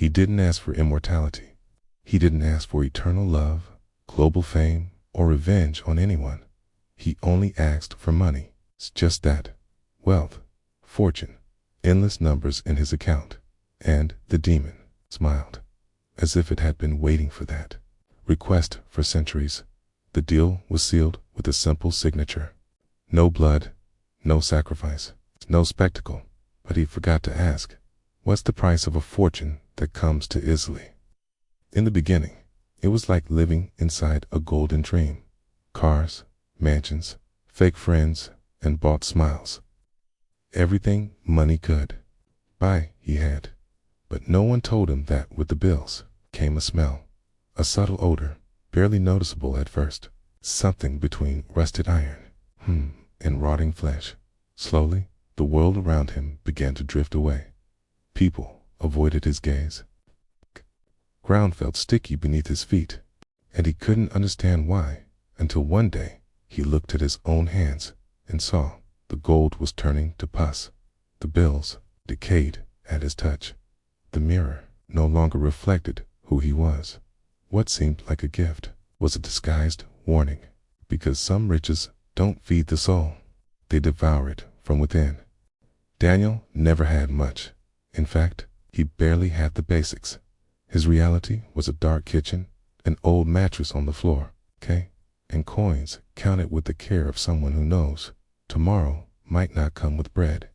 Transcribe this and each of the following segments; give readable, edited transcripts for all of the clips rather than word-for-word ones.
He didn't ask for immortality. He didn't ask for eternal love, global fame, or revenge on anyone. He only asked for money. It's just that. Wealth, fortune, endless numbers in his account. And the demon smiled, as if it had been waiting for that request for centuries. The deal was sealed with a simple signature. No blood, no sacrifice, no spectacle. But he forgot to ask, what's the price of a fortune that comes too easily? In the beginning, it was like living inside a golden dream. Cars, mansions, fake friends, and bought smiles. Everything money could buy, he had. But no one told him that with the bills came a smell, a subtle odor, barely noticeable at first, something between rusted iron and rotting flesh. Slowly, the world around him began to drift away. People avoided his gaze. Ground felt sticky beneath his feet, and he couldn't understand why, until one day he looked at his own hands and saw the gold was turning to pus. The bills decayed at his touch. The mirror no longer reflected who he was. What seemed like a gift was a disguised warning, because some riches don't feed the soul, they devour it from within. Daniel never had much. In fact, he barely had the basics. His reality was a dark kitchen, an old mattress on the floor, and coins counted with the care of someone who knows tomorrow might not come with bread,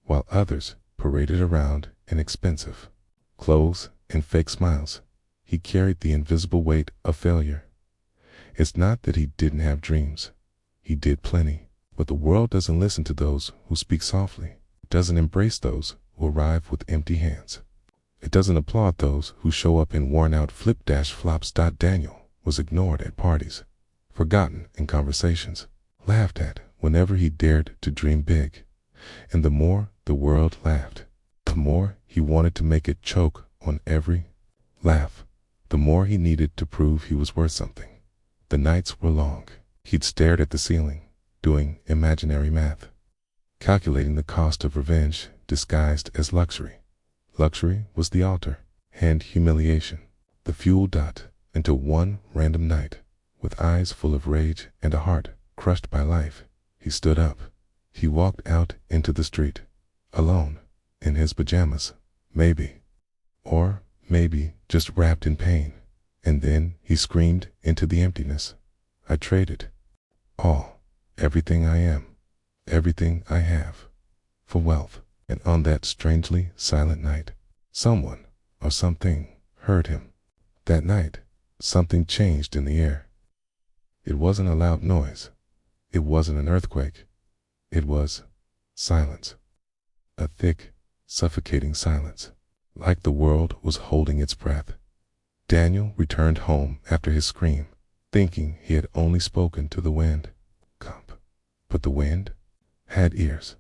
while others paraded around in expensive clothes and fake smiles. He carried the invisible weight of failure. It's not that he didn't have dreams. He did plenty, but the world doesn't listen to those who speak softly. It doesn't embrace those who arrive with empty hands. It doesn't applaud those who show up in worn-out flip-flops. Daniel was ignored at parties, forgotten in conversations, laughed at whenever he dared to dream big. And the more the world laughed, the more he wanted to make it choke on every laugh, the more he needed to prove he was worth something. The nights were long. He'd stared at the ceiling, doing imaginary math, calculating the cost of revenge disguised as luxury. Luxury was the altar, and humiliation the fuel. Until one random night, with eyes full of rage and a heart crushed by life, he stood up. He walked out into the street, alone, in his pajamas, maybe. Or maybe just wrapped in pain. And then he screamed into the emptiness. I traded all, everything I am, everything I have, for wealth. And on that strangely silent night, someone or something heard him. That night, something changed in the air. It wasn't a loud noise. It wasn't an earthquake. It was silence. A thick, suffocating silence, like the world was holding its breath. Daniel returned home after his scream, thinking he had only spoken to the wind. But the wind had ears.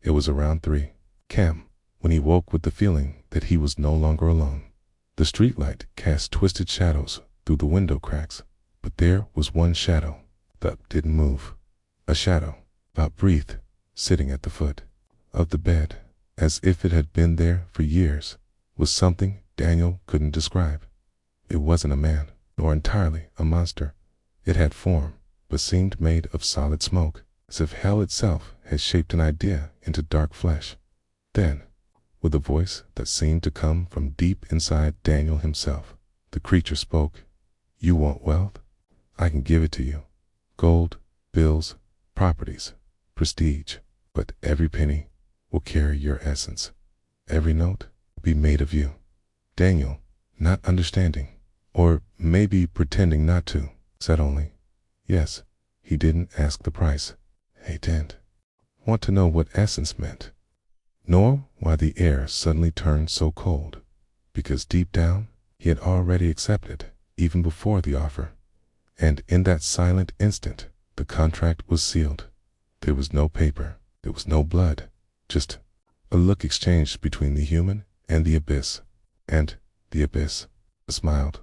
It was around 3 p.m. when he woke with the feeling that he was no longer alone. The streetlight cast twisted shadows through the window cracks, but there was one shadow that didn't move. A shadow, about breathed, sitting at the foot of the bed, as if it had been there for years, was something Daniel couldn't describe. It wasn't a man, nor entirely a monster. It had form, but seemed made of solid smoke, as if hell itself had shaped an idea into dark flesh. Then, with a voice that seemed to come from deep inside Daniel himself, the creature spoke. You want wealth? I can give it to you. Gold, bills, properties, prestige. But every penny will carry your essence. Every note will be made of you. Daniel, not understanding, or maybe pretending not to, said only, yes. He didn't ask the price. He didn't want to know what essence meant, nor why the air suddenly turned so cold, because deep down he had already accepted, even before the offer. And in that silent instant, the contract was sealed. There was no paper, there was no blood, just a look exchanged between the human and the abyss. And the abyss smiled.